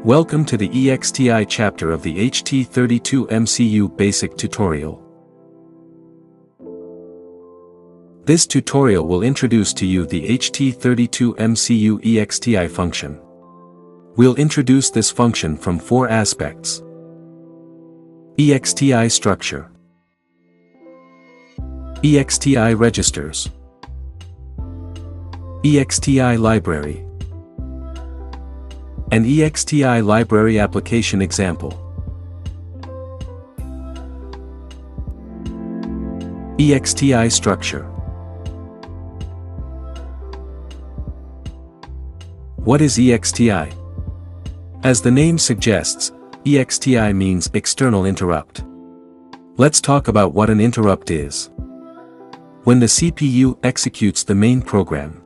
Welcome to the EXTI chapter of the HT32 MCU basic tutorial. This tutorial will introduce to you the HT32 MCU EXTI function. We'll introduce this function from four aspects: EXTI Structure, EXTI Registers, EXTI Library, and EXTI Library application example. EXTI Structure. What is EXTI? As the name suggests, EXTI means external interrupt. Let's talk about what an interrupt is. When the CPU executes the main program,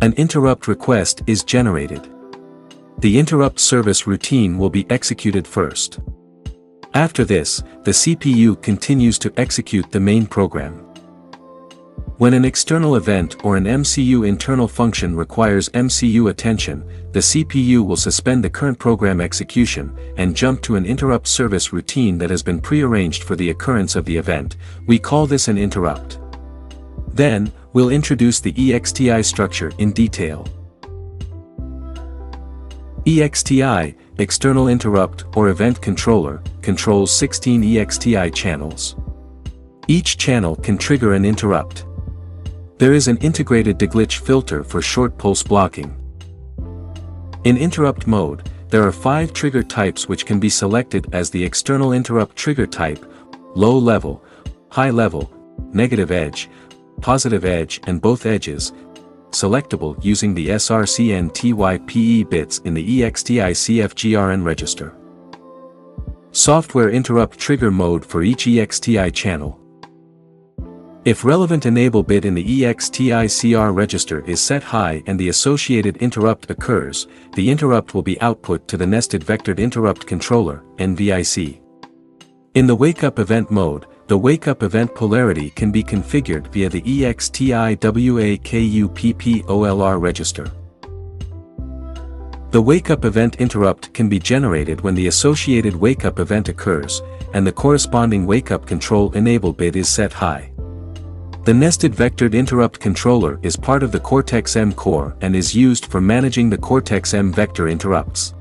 an interrupt request is generated. The interrupt service routine will be executed first. After this, the CPU continues to execute the main program. When an external event or an MCU internal function requires MCU attention, the CPU will suspend the current program execution and jump to an interrupt service routine that has been prearranged for the occurrence of the event. We call this an interrupt. Then, we'll introduce the EXTI structure in detail. EXTI, External Interrupt or Event Controller, controls 16 EXTI channels. Each channel can trigger an interrupt. There is an integrated deglitch filter for short pulse blocking. In interrupt mode, there are 5 trigger types which can be selected as the external interrupt trigger type: low level, high level, negative edge, positive edge, and both edges, selectable using the SRCN-TYPE bits in the EXTI CFGRN register. Software interrupt trigger mode for each EXTI channel. If relevant enable bit in the EXTI CR register is set high and the associated interrupt occurs, the interrupt will be output to the nested vectored interrupt controller, NVIC. In the wake-up event mode, the wake-up event polarity can be configured via the EXTI WAKUPPOLR register. The wake-up event interrupt can be generated when the associated wake-up event occurs, and the corresponding wake-up control enable bit is set high. The nested vectored interrupt controller is part of the Cortex-M core and is used for managing the Cortex-M vector interrupts.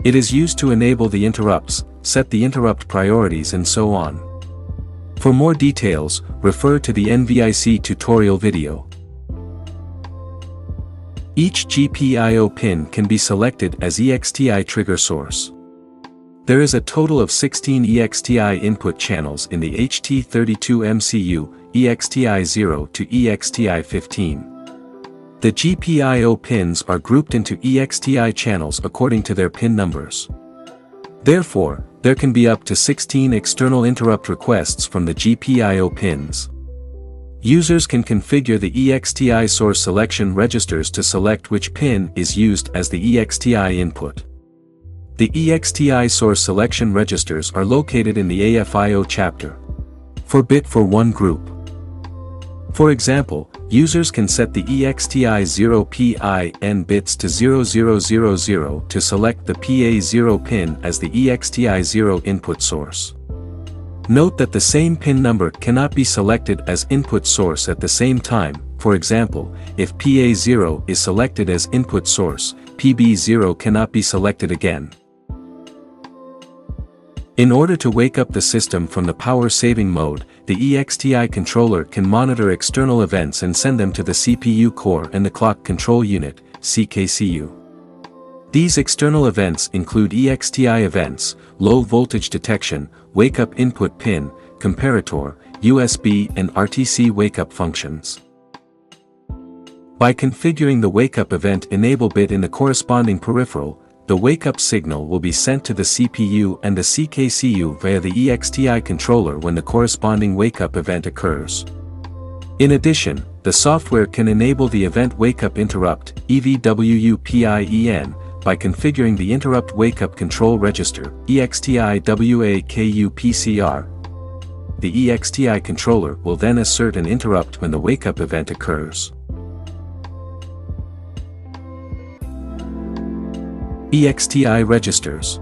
It is used to enable the interrupts, set the interrupt priorities, and so on. For more details, refer to the NVIC tutorial video. Each GPIO pin can be selected as EXTI trigger source. There is a total of 16 EXTI input channels in the HT32 MCU, EXTI 0 to EXTI 15. The GPIO pins are grouped into EXTI channels according to their pin numbers. Therefore, there can be up to 16 external interrupt requests from the GPIO pins. Users can configure the EXTI source selection registers to select which pin is used as the EXTI input. The EXTI source selection registers are located in the AFIO chapter. For bit for one group. For example, users can set the EXTI 0 PIN bits to 0000 to select the PA0 pin as the EXTI 0 input source. Note that the same pin number cannot be selected as input source at the same time. For example, if PA0 is selected as input source, PB0 cannot be selected again. In order to wake up the system from the power-saving mode, the EXTI controller can monitor external events and send them to the CPU core and the clock control unit, CKCU. These external events include EXTI events, low voltage detection, wake-up input pin, comparator, USB and RTC wake-up functions. By configuring the wake-up event enable bit in the corresponding peripheral, the wake-up signal will be sent to the CPU and the CKCU via the EXTI controller when the corresponding wake-up event occurs. In addition, the software can enable the event wake-up interrupt, EVWUPIEN, by configuring the interrupt wake-up control register, EXTI WAKUPCR. The EXTI controller will then assert an interrupt when the wake-up event occurs. EXTI Registers.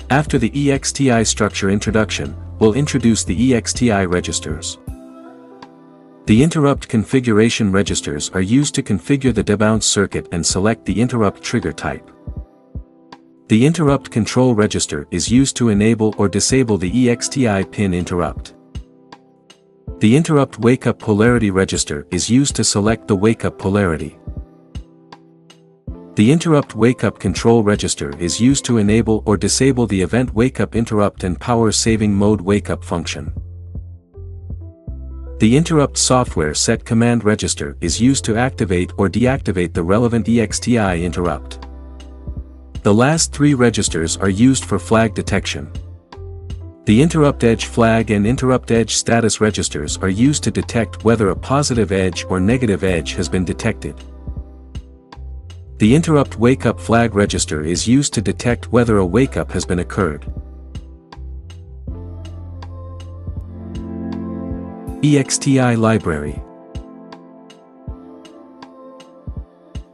After the EXTI structure introduction, we'll introduce the EXTI registers. The interrupt configuration registers are used to configure the debounce circuit and select the interrupt trigger type. The interrupt control register is used to enable or disable the EXTI pin interrupt. The interrupt wake-up polarity register is used to select the wake-up polarity. The interrupt wake-up control register is used to enable or disable the event wake-up interrupt and power saving mode wake-up function. The interrupt software set command register is used to activate or deactivate the relevant EXTI interrupt. The last three registers are used for flag detection. The interrupt edge flag and interrupt edge status registers are used to detect whether a positive edge or negative edge has been detected. The interrupt wake-up flag register is used to detect whether a wake-up has been occurred. EXTI Library.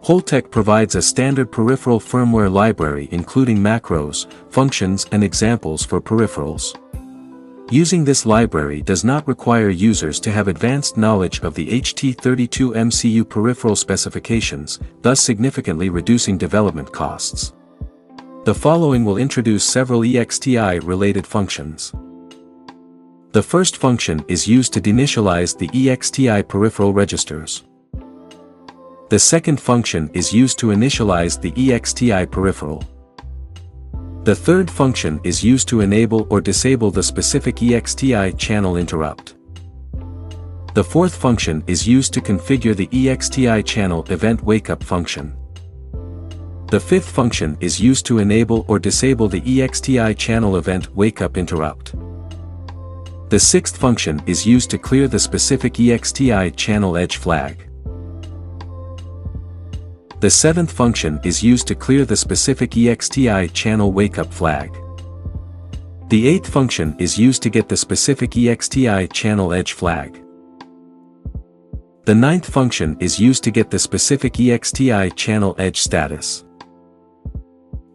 Holtec provides a standard peripheral firmware library including macros, functions and examples for peripherals. Using this library does not require users to have advanced knowledge of the HT32 MCU peripheral specifications, thus significantly reducing development costs. The following will introduce several EXTI-related functions. The first function is used to deinitialize the EXTI peripheral registers. The second function is used to initialize the EXTI peripheral. The third function is used to enable or disable the specific EXTI channel interrupt. The fourth function is used to configure the EXTI channel event wake-up function. The fifth function is used to enable or disable the EXTI channel event wake-up interrupt. The sixth function is used to clear the specific EXTI channel edge flag. The seventh function is used to clear the specific EXTI channel wake-up flag. The eighth function is used to get the specific EXTI channel edge flag. The ninth function is used to get the specific EXTI channel edge status.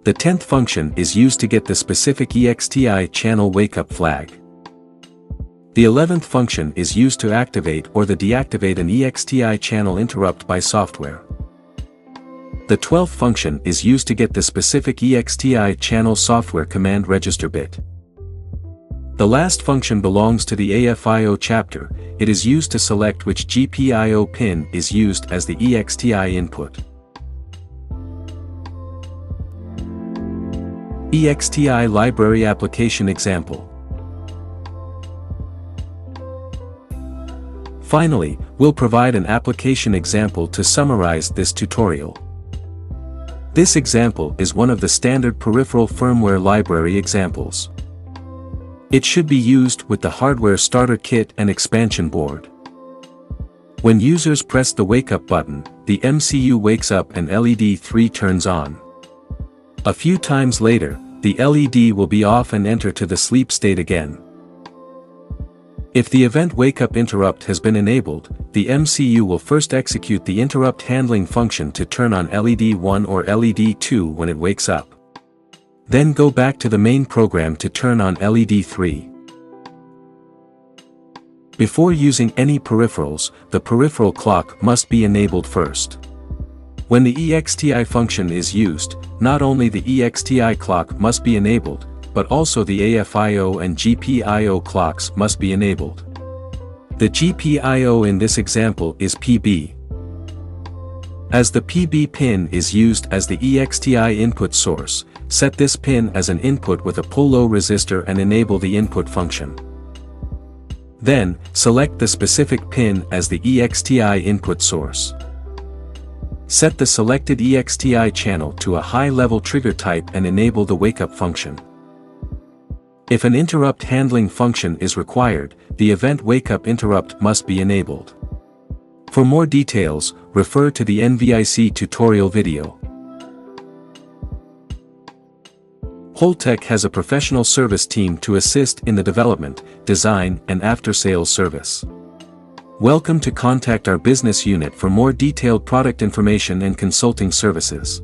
The 10th function is used to get the specific EXTI channel wake-up flag. The 11th function is used to activate or deactivate an EXTI channel interrupt by software. The 12th function is used to get the specific EXTI channel software command register bit. The last function belongs to the AFIO chapter. It is used to select which GPIO pin is used as the EXTI input. EXTI Library Application Example. Finally, we'll provide an application example to summarize this tutorial. This example is one of the standard peripheral firmware library examples. It should be used with the hardware starter kit and expansion board. When users press the wake-up button, the MCU wakes up and LED 3 turns on. A few times later, the LED will be off and enter to the sleep state again. If the event wake-up interrupt has been enabled, the MCU will first execute the interrupt handling function to turn on LED 1 or LED 2 when it wakes up. Then go back to the main program to turn on LED 3. Before using any peripherals, the peripheral clock must be enabled first. When the EXTI function is used, not only the EXTI clock must be enabled, but also the AFIO and GPIO clocks must be enabled. The GPIO in this example is PB. As the PB pin is used as the EXTI input source, set this pin as an input with a pull-low resistor and enable the input function. Then, select the specific pin as the EXTI input source. Set the selected EXTI channel to a high-level trigger type and enable the wake-up function. If an interrupt handling function is required, the event wake-up interrupt must be enabled. For more details, refer to the NVIC tutorial video. Holtec has a professional service team to assist in the development, design, and after-sales service. Welcome to contact our business unit for more detailed product information and consulting services.